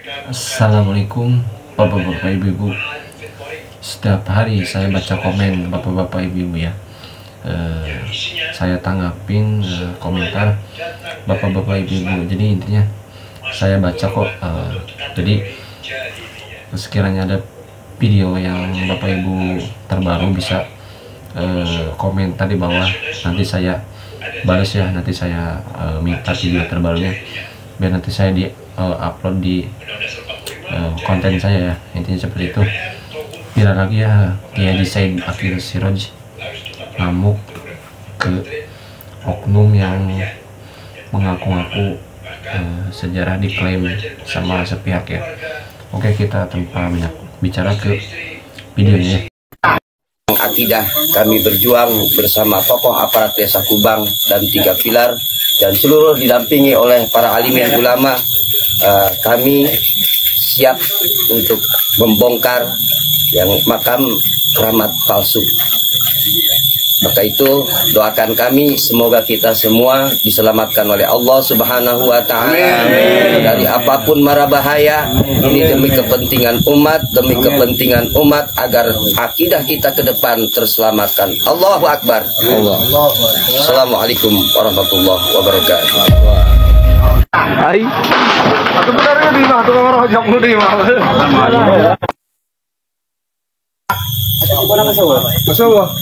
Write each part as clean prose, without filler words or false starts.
Assalamualaikum Bapak-bapak Ibu-ibu. Setiap hari saya baca komen Bapak-bapak Ibu-ibu ya. Saya tanggapin komentar Bapak-bapak Ibu-ibu. Jadi intinya saya baca kok. Jadi sekiranya ada video yang Bapak Ibu terbaru bisa komentar di bawah. Nanti saya balas ya. Nanti saya minta video terbarunya biar nanti saya di upload di konten saya ya. Intinya seperti itu. Tidak lagi ya Kiai Said Akil Siraj ngamuk ke oknum yang mengaku-ngaku sejarah diklaim sama sepihak ya. Oke, kita tanpa banyak bicara ke videonya. Akidah kami berjuang bersama tokoh aparat desa Kubang dan 3 pilar dan seluruh didampingi oleh para alimin ulama. Kami siap untuk membongkar yang makam keramat palsu. Maka itu doakan kami semoga kita semua diselamatkan oleh Allah Subhanahu wa taala dari apapun mara bahaya. Ini demi kepentingan umat, agar akidah kita ke depan terselamatkan. Allahu Akbar. Assalamualaikum warahmatullahi wabarakatuh. Hai. Atau benarnya di mana tuh orang hojak lu di mana? Masawa.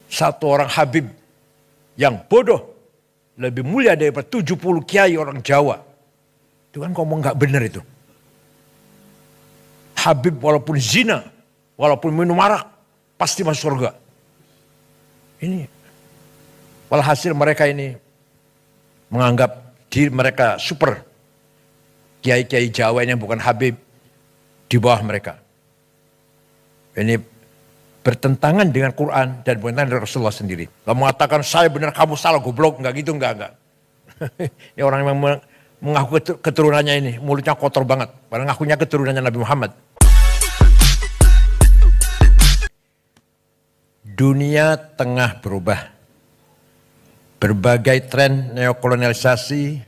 Satu orang Habib yang bodoh lebih mulia daripada 70 kiai orang Jawa. Itu kan ngomong gak benar itu. Habib walaupun zina, walaupun minum arak, pasti masuk surga. Ini walhasil mereka ini menganggap diri mereka super. Kiai-kiai Jawa ini yang bukan Habib di bawah mereka. Ini bertentangan dengan Quran dan bertentangan dengan Rasulullah sendiri. Kalau mengatakan saya benar kamu salah goblok, enggak gitu, enggak. Ini orang yang mengaku keturunannya ini, mulutnya kotor banget. Padahal ngakunya keturunannya Nabi Muhammad. Dunia tengah berubah. Berbagai tren neokolonialisasi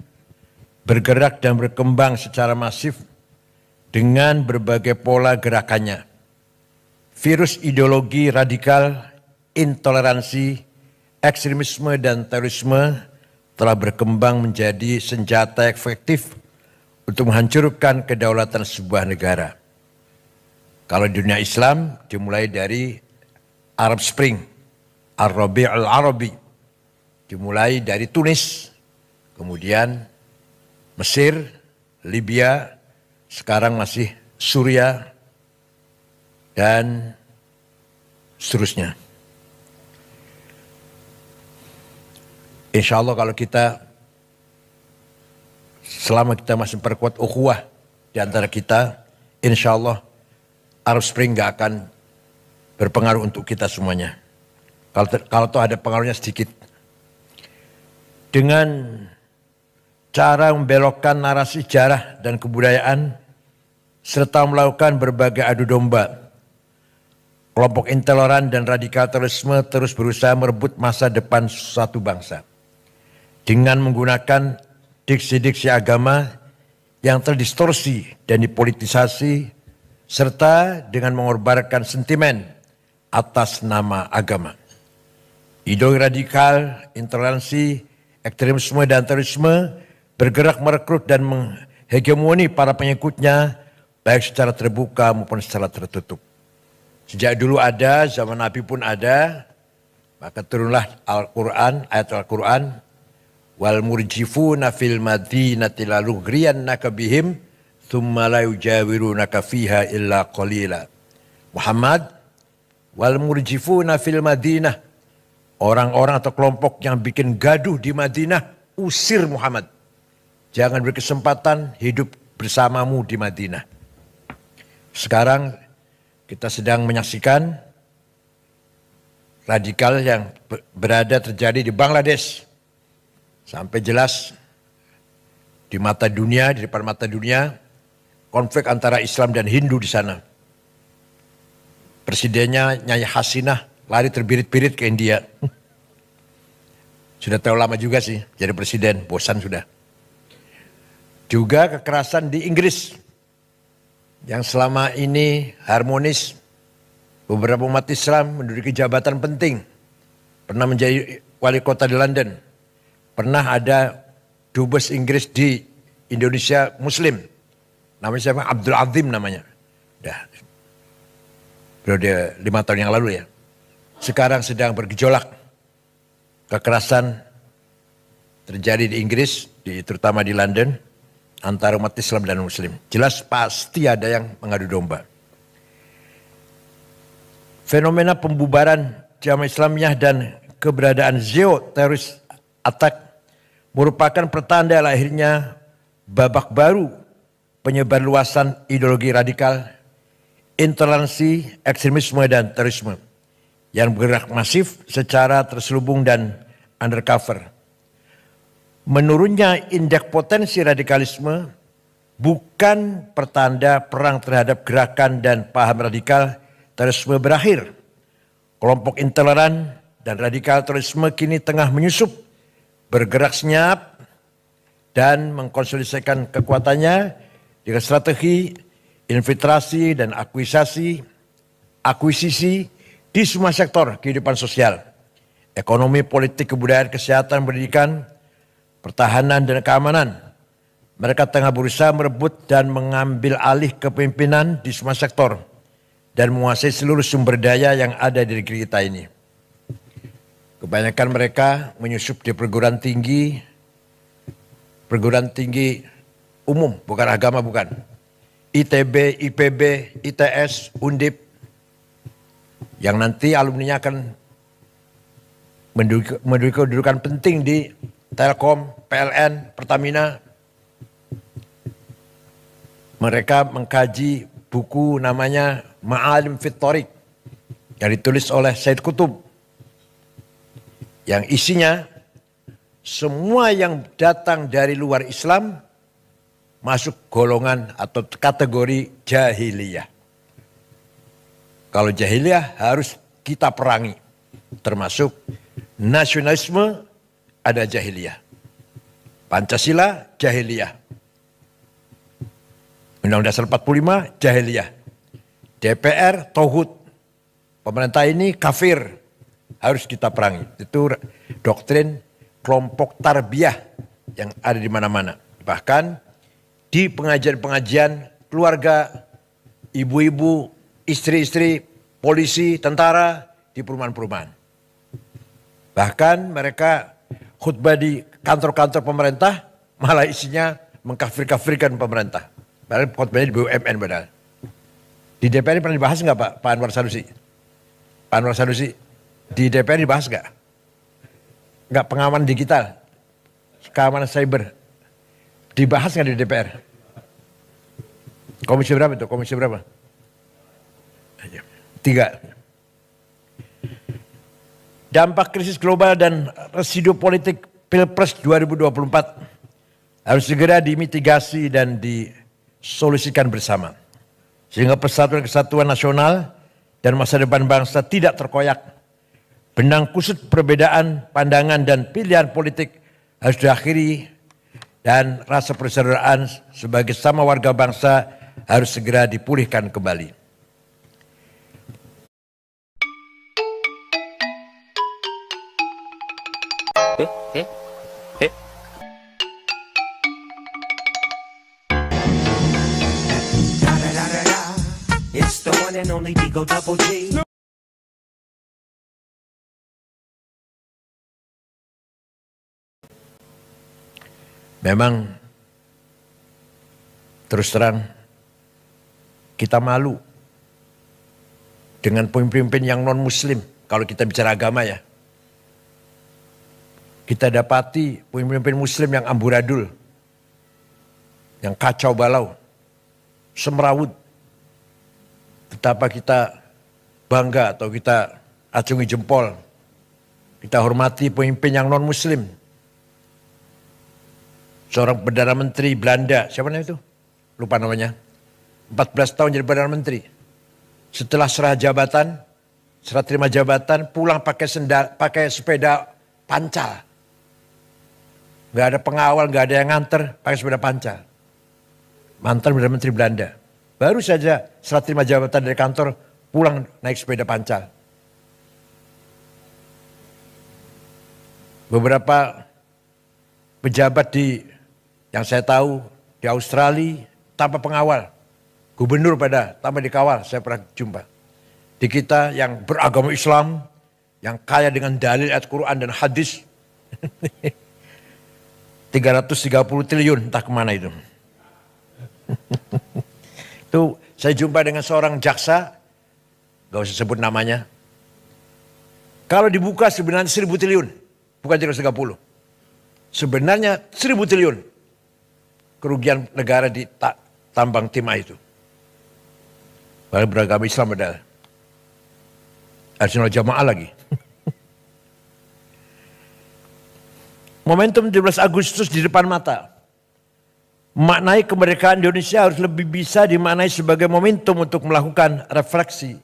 bergerak dan berkembang secara masif dengan berbagai pola gerakannya. Virus ideologi radikal, intoleransi, ekstremisme dan terorisme telah berkembang menjadi senjata efektif untuk menghancurkan kedaulatan sebuah negara. Kalau di dunia Islam dimulai dari Arab Spring, Ar-Rabi' al-Arabi, dimulai dari Tunis, kemudian Mesir, Libya, sekarang masih Suriah, dan seterusnya. Insya Allah kalau kita, selama kita masih memperkuat ukhuwah di antara kita, insya Allah Arab Spring gak akan berpengaruh untuk kita semuanya. Kalau toh ada pengaruhnya sedikit. Dengan cara membelokkan narasi sejarah dan kebudayaan, serta melakukan berbagai adu domba, kelompok intoleran dan radikal terorisme terus berusaha merebut masa depan suatu bangsa. Dengan menggunakan diksi-diksi agama yang terdistorsi dan dipolitisasi, serta dengan mengorbankan sentimen atas nama agama. Ideologi radikal, intoleransi, ekstremisme dan terorisme bergerak merekrut dan menghegemoni para pengikutnya, baik secara terbuka maupun secara tertutup. Sejak dulu ada, zaman Nabi pun ada, maka turunlah Al-Quran, ayat Al-Quran, wal murjifuna fil madinati lalugriyannaka bihim thumma la yujawirunaka fiha illa qalila. Muhammad, wal murjifuna fil madinah, orang-orang atau kelompok yang bikin gaduh di Madinah, usir Muhammad. Jangan berkesempatan hidup bersamamu di Madinah. Sekarang kita sedang menyaksikan radikal yang berada terjadi di Bangladesh. Sampai jelas di mata dunia, di depan mata dunia, konflik antara Islam dan Hindu di sana. Presidennya Nyai Hasinah lari terbirit-birit ke India. Sudah terlalu lama juga sih jadi presiden, bosan sudah. Juga kekerasan di Inggris yang selama ini harmonis. Beberapa umat Islam menduduki jabatan penting. Pernah menjadi wali kota di London. Pernah ada dubes Inggris di Indonesia Muslim. Namanya siapa? Abdul Azim namanya. Dah. Periode 5 tahun yang lalu ya. Sekarang sedang bergejolak. Kekerasan terjadi di Inggris, terutama di London, antara umat Islam dan Muslim. Jelas pasti ada yang mengadu domba. Fenomena pembubaran Jamaah Islamiyah dan keberadaan teroris attack merupakan pertanda lahirnya babak baru penyebar luasan ideologi radikal, intoleransi, ekstremisme dan terorisme yang bergerak masif secara terselubung dan undercover. Menurunnya indeks potensi radikalisme bukan pertanda perang terhadap gerakan dan paham radikal terorisme berakhir. Kelompok intoleran dan radikal terorisme kini tengah menyusup, bergerak senyap dan mengkonsolidasikan kekuatannya dengan strategi infiltrasi dan akuisisi di semua sektor kehidupan sosial, ekonomi, politik, kebudayaan, kesehatan, pendidikan, pertahanan dan keamanan. Mereka tengah berusaha merebut dan mengambil alih kepemimpinan di semua sektor dan menguasai seluruh sumber daya yang ada di negeri kita ini. Kebanyakan mereka menyusup di perguruan tinggi umum, bukan agama, bukan. ITB, IPB, ITS, Undip, yang nanti alumninya akan menduduki kedudukan penting di Telkom, PLN, Pertamina. Mereka mengkaji buku namanya Ma'alim fit Thoriq yang ditulis oleh Said Qutb, yang isinya semua yang datang dari luar Islam masuk golongan atau kategori jahiliyah. Kalau jahiliyah harus kita perangi, termasuk nasionalisme ada jahiliyah, Pancasila jahiliyah, Undang-Undang Dasar 45 jahiliyah, DPR tauhid, pemerintah ini kafir, harus kita perangi. Itu doktrin kelompok tarbiyah yang ada di mana-mana. Bahkan di pengajian-pengajian keluarga, ibu-ibu, istri-istri, polisi, tentara, di perumahan-perumahan. Bahkan mereka khutbah di kantor-kantor pemerintah malah isinya mengkafir-kafirkan pemerintah. Padahal khutbahnya di BUMN padahal. Di DPR ini pernah dibahas nggak Pak Anwar Sanusi? Pak Anwar Sanusi di DPR dibahas nggak? Nggak, pengamanan digital, keamanan cyber dibahas nggak di DPR? Komisi berapa itu? Komisi berapa? 3. Dampak krisis global dan residu politik Pilpres 2024 harus segera dimitigasi dan disolusikan bersama. Sehingga persatuan kesatuan nasional dan masa depan bangsa tidak terkoyak. Benang kusut perbedaan pandangan dan pilihan politik harus diakhiri dan rasa persaudaraan sebagai sama warga bangsa harus segera dipulihkan kembali. It's the one and only Digo Double G. Memang terus terang kita malu dengan pemimpin yang non muslim kalau kita bicara agama ya. Kita dapati pemimpin muslim yang amburadul, yang kacau balau, semrawut. Betapa kita bangga atau kita acungi jempol. Kita hormati pemimpin yang non-muslim. Seorang Perdana Menteri Belanda, siapa namanya itu? Lupa namanya. 14 tahun jadi Perdana Menteri. Setelah serah terima jabatan, pulang pakai sepeda pancal. Gak ada pengawal, gak ada yang nganter, pakai sepeda pancal. Mantan Perdana Menteri Belanda. Baru saja serah terima jabatan dari kantor, pulang naik sepeda pancal. Beberapa pejabat yang saya tahu di Australia tanpa pengawal. Gubernur tanpa dikawal, saya pernah jumpa. Di kita yang beragama Islam, yang kaya dengan dalil ayat Quran dan hadis. 330 triliun entah kemana itu. Tuh saya jumpa dengan seorang jaksa, gak usah sebut namanya. Kalau dibuka sebenarnya 1000 triliun, bukan 330. Sebenarnya 1000 triliun kerugian negara di tambang timah itu. Padahal beragama Islam adalah Ahlussunnah Jamaah lagi. Momentum 17 Agustus di depan mata. Maknai kemerdekaan Indonesia harus lebih bisa dimaknai sebagai momentum untuk melakukan refleksi,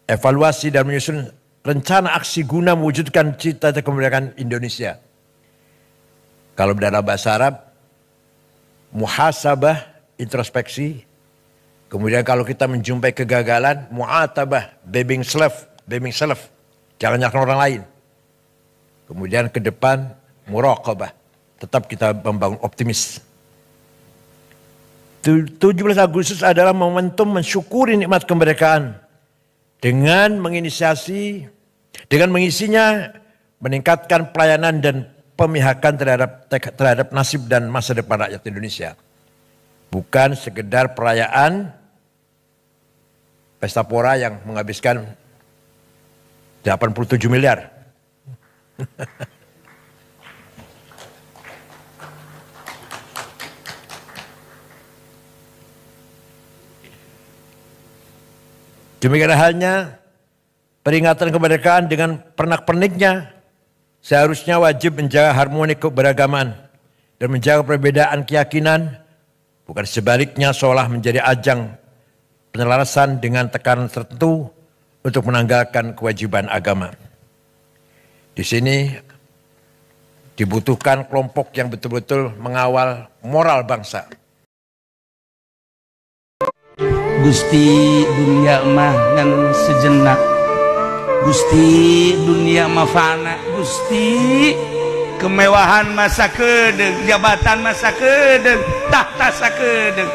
evaluasi dan menyusun rencana aksi guna mewujudkan cita-cita kemerdekaan Indonesia. Kalau dalam bahasa Arab, muhasabah, introspeksi. Kemudian kalau kita menjumpai kegagalan, mu'atabah, blaming self. Jangan nyalakan orang lain. Kemudian ke depan, muraqabah. Tetap kita membangun optimis. 17 Agustus adalah momentum mensyukuri nikmat kemerdekaan. Dengan mengisinya, meningkatkan pelayanan dan pemihakan terhadap nasib dan masa depan rakyat Indonesia. Bukan sekedar perayaan pesta pora yang menghabiskan 87 miliar. Demikian halnya peringatan kemerdekaan dengan pernak-perniknya seharusnya wajib menjaga harmoni keberagaman dan menjaga perbedaan keyakinan, bukan sebaliknya seolah menjadi ajang penyelarasan dengan tekanan tertentu untuk menanggalkan kewajiban agama. Di sini dibutuhkan kelompok yang betul-betul mengawal moral bangsa. Gusti dunia mah ngan sejenak, Gusti dunia mah fana, Gusti kemewahan masa kedeng, jabatan masa kedeng, tahta sakedeng.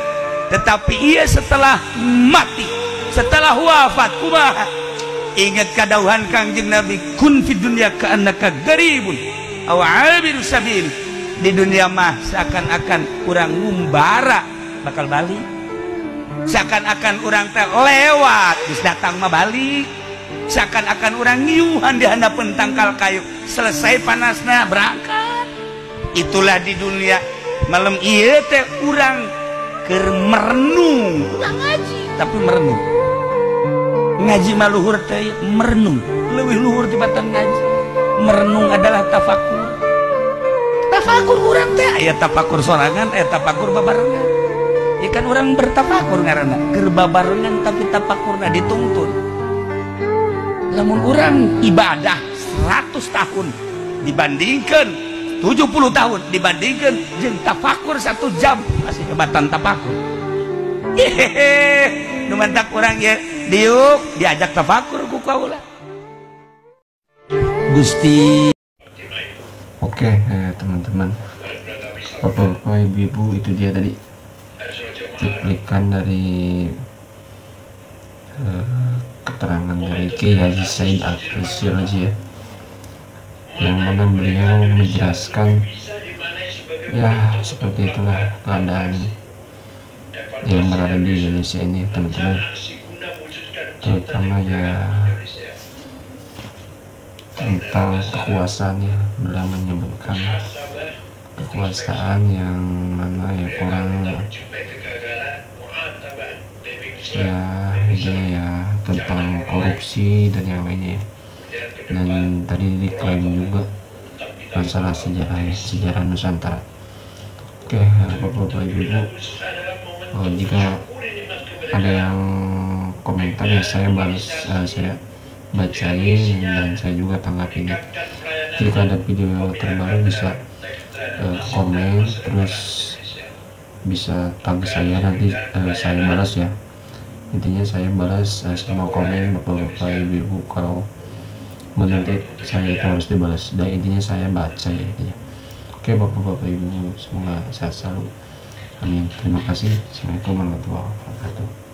Tetapi ia setelah mati, setelah wafat kumaha? Ingat kadauhan Kangjeng Nabi, kun fid dunya ka'annaka garibun aw 'abiru sabil. Di dunia mah seakan-akan urang ngumbara bakal balik. Seakan-akan orang teh lewat terus datang mah balik. Seakan-akan orang ngiuhan di hadapan tangkal kayu, selesai panasnya berangkat. Itulah di dunia. Malam ieu teh urang keur merenung, urang ngaji tapi merenung. Ngaji mah luhur teh merenung, leuwih luhur tibatan ngaji. Merenung adalah tafakur. Tafakur urang teh aya tafakur sorangan, aya tafakur babarengan. Ya kan orang bertafakur ngaranna keur babarengan tapi tafakurna dituntun. Lamun orang ibadah 100 tahun dibandingkan 70 tahun dibandingkan jeung tafakur 1 jam masih jabatan tafakur. Hehehe, nu mantak urang ya diuk diajak tafakur ku kaula. Gusti. Oke, teman-teman, Bapak-bapak, Ibu-ibu, itu dia tadi cuplikan dari keterangan dari Kiai Haji Said Al-Syirazi ya, yang mana beliau menjelaskan ya seperti itulah keadaan yang berada di Indonesia ini, teman-teman, terutama ya tentang kekuasaan ya. Beliau menyebutkan kekuasaan yang mana ya kurang ya, ya tentang korupsi dan yang lainnya. dan tadi diklaim juga masalah sejarah Nusantara. Oke, Bapak-bapak Ibu, jika ada yang komentar ya saya balas, saya bacain dan saya juga tanggapin. Jika ada video terbaru bisa komen, terus bisa tag saya, nanti saya balas ya. Intinya saya balas semua komen Bapak-bapak Ibu. Kalau menurut saya itu harus dibalas, dan intinya saya baca ya intinya. Oke Bapak-bapak Ibu, semoga sehat selalu. Amin. Terima kasih. Assalamualaikum warahmatullahi wabarakatuh.